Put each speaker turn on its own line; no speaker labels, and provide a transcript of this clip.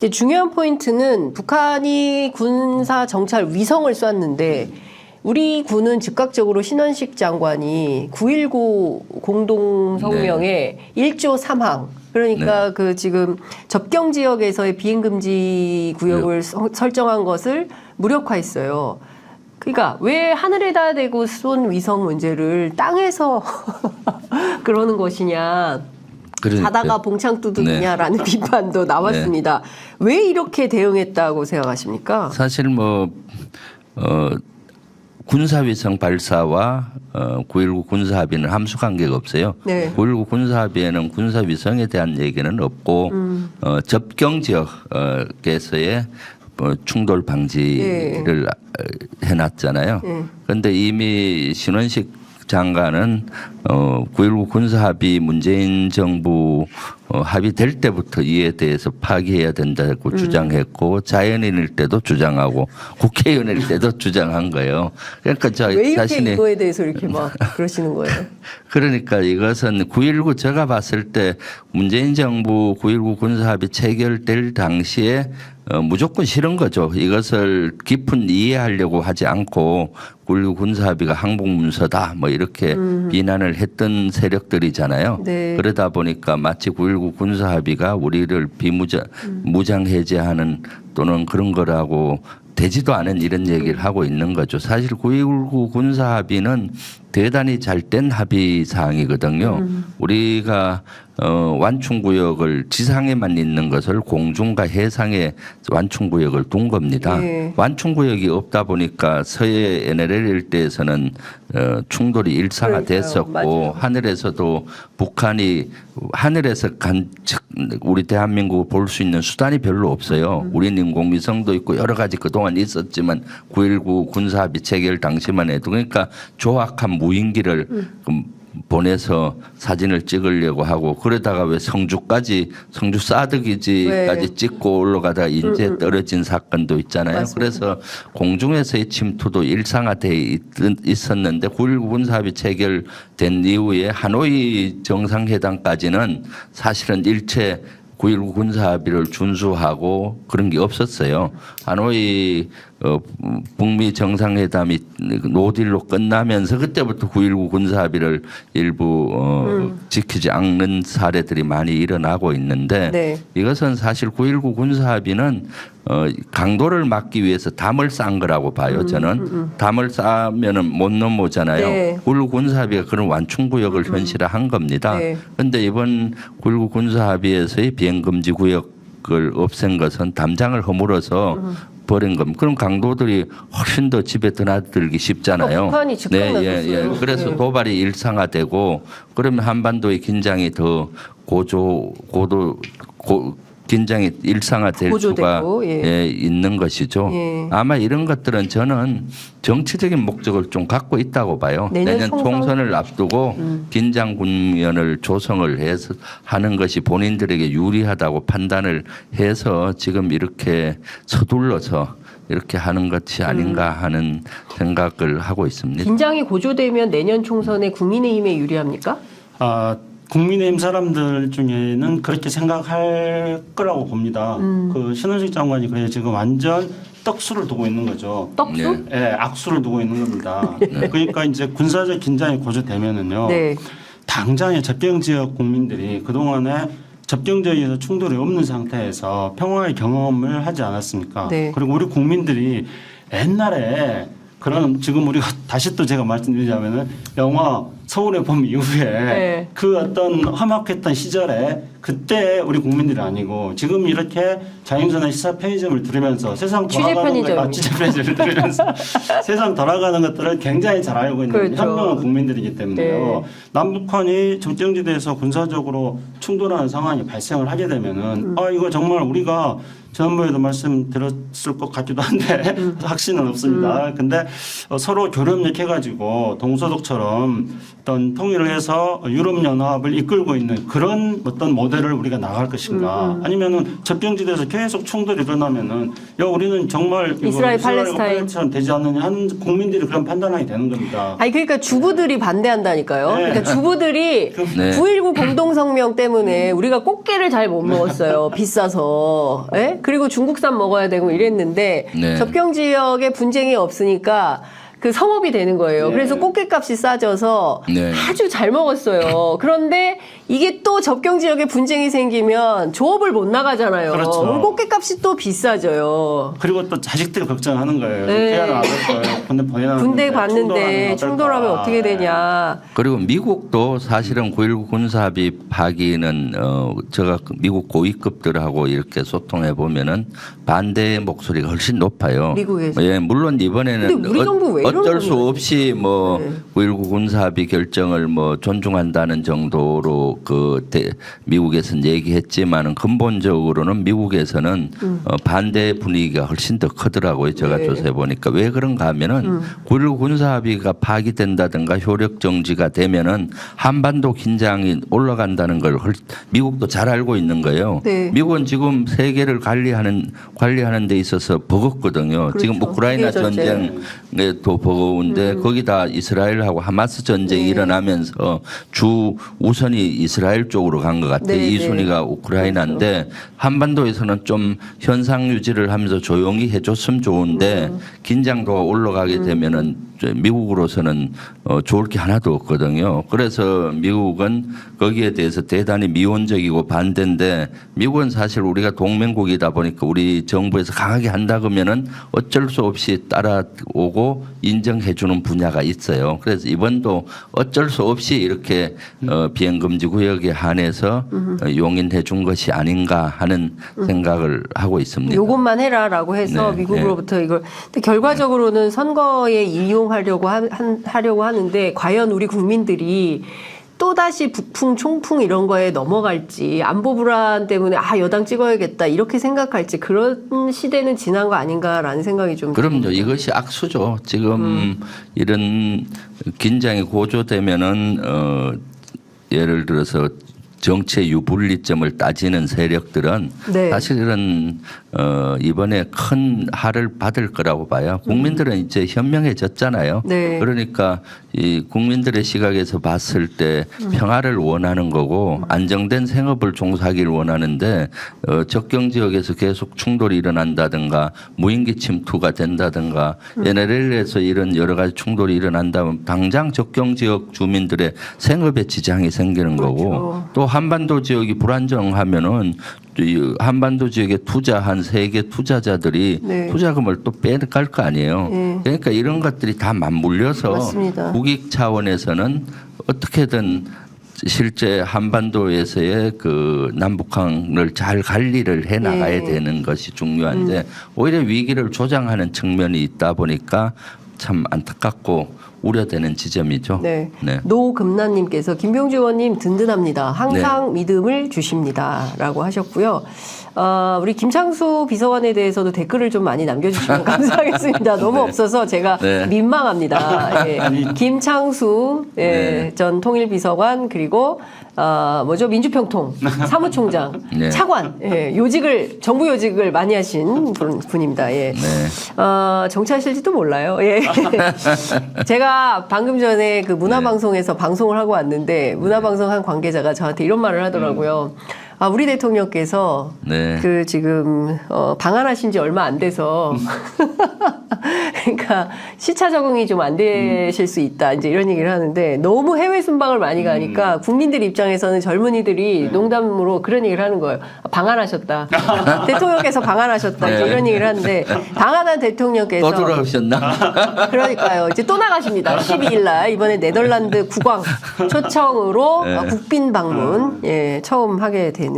이제 중요한 포인트는 북한이 군사 정찰 위성을 쐈는데 우리 군은 즉각적으로 신원식 장관이 9.19 공동성명에 1조 3항 그러니까 그 지금 접경 지역에서의 비행 금지 구역을 설정한 것을 무력화했어요. 그러니까 왜 하늘에다 대고 쏜 위성 문제를 땅에서 그러는 것이냐.
그러니까.
자다가 봉창 두드느냐라는 비판도 나왔습니다. 왜 이렇게 대응했다고 생각하십니까?
사실 군사위성 발사와 9.19 군사합의는 함수관계가 없어요. 네. 9.19 군사합의에는 군사위성에 대한 얘기는 없고 접경 지역에서의 충돌 방지를 해놨잖아요. 그런데 이미 신원식 장관은 9.19 군사합의 문재인 정부 합의될 때부터 이에 대해서 파기해야 된다고 주장했고 자연인일 때도 주장하고 국회의원일 때도 주장한 거예요. 그러니까
왜 이렇게 자신이 이거에 대해서 이렇게 막 그러시는 거예요?
그러니까 이것은 9.19 제가 봤을 때 문재인 정부 9.19 군사합의 체결될 당시에 무조건 싫은 거죠. 이것을 깊은 이해하려고 하지 않고 9.19 군사합의가 항복문서다 뭐 이렇게 비난을 했던 세력들이잖아요. 네. 그러다 보니까 마치 9.19 군사합의가 우리를 무장 해제하는 또는 그런 거라고 되지도 않은 이런 얘기를 하고 있는 거죠. 사실 9.19 군사합의는 대단히 잘된 합의 사항이거든요. 우리가 완충구역을 지상에만 있는 것을 공중과 해상에 완충구역을 둔 겁니다. 네. 완충구역이 없다 보니까 서해 NLL 일대에서는 충돌이 일상화됐었고 하늘에서도 북한이 하늘에서 우리 대한민국을 볼 수 있는 수단이 별로 없어요. 우리는 인공위성도 있고 여러 가지 그동안 있었지만 9.19 군사합의 체결 당시만 해도 그러니까 조악한 무인기를 보내서 사진을 찍으려고 하고 그러다가 왜 성주 싸드기지까지 찍고 올라가다가 인제 떨어진 사건도 있잖아요. 맞습니다. 그래서 공중에서의 침투도 일상화돼 있었는데 9.19 군사합의 체결된 이후에 하노이 정상회담까지는 사실은 일체 9.19 군사합의를 준수하고 그런 게 없었어요. 하노이 북미 정상회담이 노딜로 끝나면서 그때부터 9.19 군사합의를 일부 지키지 않는 사례들이 많이 일어나고 있는데 네. 이것은 사실 9.19 군사합의는 강도를 막기 위해서 담을 쌓은 거라고 봐요. 저는 담을 쌓으면은 못 넘어오잖아요. 네. 9.19 군사합의가 그런 완충구역을 현실화한 겁니다. 그런데 네. 이번 9.19 군사합의에서의 비행금지 구역을 없앤 것은 담장을 허물어서 버린 겁니다. 그럼 강도들이 훨씬 더 집에 드나들기 쉽잖아요.
북한이 즉각
네, 그래서 도발이 일상화되고 그러면 한반도의 긴장이 더 긴장이 일상화될 수가 있는 것이죠. 아마 이런 것들은 저는 정치적인 목적을 좀 갖고 있다고 봐요. 내년 총선을 앞두고 긴장 국면을 조성을 해서 하는 것이 본인들에게 유리하다고 판단을 해서 지금 이렇게 서둘러서 이렇게 하는 것이 아닌가 하는 생각을 하고 있습니다.
긴장이 고조되면 내년 총선에 국민의힘에 유리합니까?
국민의힘 사람들 중에는 그렇게 생각할 거라고 봅니다. 그 신원식 장관이 그래 지금 완전 떡수를 두고 있는 거죠.
떡수?
네, 악수를 두고 있는 겁니다. 그러니까 이제 군사적 긴장이 고조되면은요. 네. 당장의 접경 지역 국민들이 그동안에 접경 지역에서 충돌이 없는 상태에서 평화의 경험을 하지 않았습니까? 네. 그리고 우리 국민들이 옛날에 그런 지금 우리가 다시 또 제가 말씀드리자면은 영화 서울의 봄 이후에 네. 그 어떤 험악했던 시절에 그때 우리 국민들이 아니고 지금 이렇게 자연스러운 시사 편의점을 들으면서 세상 돌아가는 것 취재 편의점을 들으면서 세상 돌아가는 것들을 굉장히 잘 알고 있는 그렇죠. 현명한 국민들이기 때문에요. 네. 남북한이 접경지대에서 군사적으로 충돌하는 상황이 발생을 하게 되면은 이거 정말 우리가 지난번에도 말씀드렸을 것 같기도 한데 확신은 없습니다. 근데 서로 교련력 해가지고 동서독처럼 어떤 통일을 해서 유럽 연합을 이끌고 있는 그런 어떤 모델을 우리가 나갈 것인가 아니면은 접경지대에서 계속 충돌이 일어나면은 야 우리는 정말
이스라엘 팔레스타인
되지 않느냐 하는 국민들이 그런 판단하게 되는 겁니다.
아니 그러니까 주부들이 반대한다니까요.
네.
그러니까 주부들이
네.
9.19 공동성명 때문에 우리가 꽃게를 잘 못 먹었어요. 비싸서. 예? 그리고 중국산 먹어야 되고 이랬는데
네.
접경 지역에 분쟁이 없으니까 그 성업이 되는 거예요.
네.
그래서 꽃게값이 싸져서
네.
아주 잘 먹었어요. 그런데 이게 또 접경 지역에 분쟁이 생기면 조업을 못 나가잖아요.
그렇죠.
그럼 꽃게값이 또 비싸져요.
그리고 또 자식들이 걱정하는 거예요.
네.
태어난 아들
군대 갔는데 충돌하면 어떻게 되냐.
그리고 미국도 사실은 9.19 군사합의 파기는 제가 미국 고위급들하고 이렇게 소통해 보면은 반대의 목소리가 훨씬 높아요.
미국에서.
예, 물론 이번에는
근데 우리 정부 왜
어쩔 수
이러는
없이 뭐
네.
9.19 군사합의 결정을 뭐 존중한다는 정도로 미국에서는 얘기했지만은 근본적으로는 미국에서는 반대 분위기가 훨씬 더 크더라고요. 제가
네.
조사해 보니까 왜 그런가 하면은 9.19 군사합의가 파기된다든가 효력 정지가 되면은 한반도 긴장이 올라간다는 걸 미국도 잘 알고 있는 거예요.
네.
미국은 지금 세계를 관리하는 데 있어서 버겁거든요.
그렇죠.
지금 우크라이나
세계 전쟁.
전쟁에 또 버거운데 거기다 이스라엘하고 하마스 전쟁이
네.
일어나면서 주 우선이 이스라엘 쪽으로 간 것 같아요.
네,
이
네.
순위가 우크라이나인데 한반도에서는 좀 현상 유지를 하면서 조용히 해줬으면 좋은데 긴장도가 올라가게 되면은 미국으로서는 좋을 게 하나도 없거든요. 그래서 미국은 거기에 대해서 대단히 미온적이고 반대인데 미국은 사실 우리가 동맹국이다 보니까 우리 정부에서 강하게 한다 그러면은 어쩔 수 없이 따라오고 인정해주는 분야가 있어요. 그래서 이번도 어쩔 수 없이 이렇게 비행금지 구역에 한해서 용인해 준 것이 아닌가 하는 생각을 하고 있습니다.
요것만 해라라고 해서
네,
미국으로부터 이걸. 근데 결과적으로는 선거에 이용하려고 하려고 하는데 과연 우리 국민들이 또다시 북풍, 총풍 이런 거에 넘어갈지 안보 불안 때문에 여당 찍어야겠다 이렇게 생각할지 그런 시대는 지난 거 아닌가라는 생각이 좀
그럼요.
듭니다.
이것이 악수죠. 지금 이런 긴장이 고조되면은 예를 들어서 정치의 유불리점을 따지는 세력들은
네.
사실은 이번에 큰 할을 받을 거라고 봐요. 국민들은 이제 현명해졌잖아요.
네.
그러니까 이 국민들의 시각에서 봤을 때 평화를 원하는 거고 안정된 생업을 종사하기를 원하는데 접경 지역에서 계속 충돌이 일어난다든가 무인기 침투가 된다든가 NLL에서 이런 여러 가지 충돌이 일어난다면 당장 접경 지역 주민들의 생업에 지장이 생기는 거고
그렇죠.
또 한반도 지역이 불안정하면은 이 한반도 지역에 투자한 세계 투자자들이
네.
투자금을 또 빼갈 거 아니에요.
네.
그러니까 이런 것들이 다 맞물려서
맞습니다.
국익 차원에서는 어떻게든 실제 한반도에서의 그 남북한을 잘 관리를 해 나가야
네.
되는 것이 중요한데 오히려 위기를 조장하는 측면이 있다 보니까 참 안타깝고 우려되는 지점이죠.
네.
네.
노금란님께서 김병주 의원님 든든합니다. 항상 믿음을 주십니다라고 하셨고요. 우리 김창수 비서관에 대해서도 댓글을 좀 많이 남겨주시면 감사하겠습니다. 너무 없어서 제가
네.
민망합니다. 예. 김창수
네.
전 통일비서관 그리고 민주평통 사무총장
네.
차관 정부 요직을 많이 하신 분입니다. 예.
네.
정치하실지도 몰라요. 예. 제가 방금 전에 그 문화방송에서 방송을 하고 왔는데 문화방송 한 관계자가 저한테 이런 말을 하더라고요. 우리 대통령께서
네.
그 지금 방한하신 지 얼마 안 돼서 그러니까 시차 적응이 좀 안 되실 수 있다 이제 이런 얘기를 하는데 너무 해외 순방을 많이 가니까 국민들 입장에서는 젊은이들이 농담으로 그런 얘기를 하는 거예요. 방한하셨다. 대통령께서 방한하셨다. 이제 이런 얘기를 하는데 방한한 대통령께서
또 돌아오셨나?
그러니까요. 이제 또 나가십니다. 12일 날 이번에 네덜란드 국왕 초청으로
네.
국빈 방문 처음 하게 되는데요.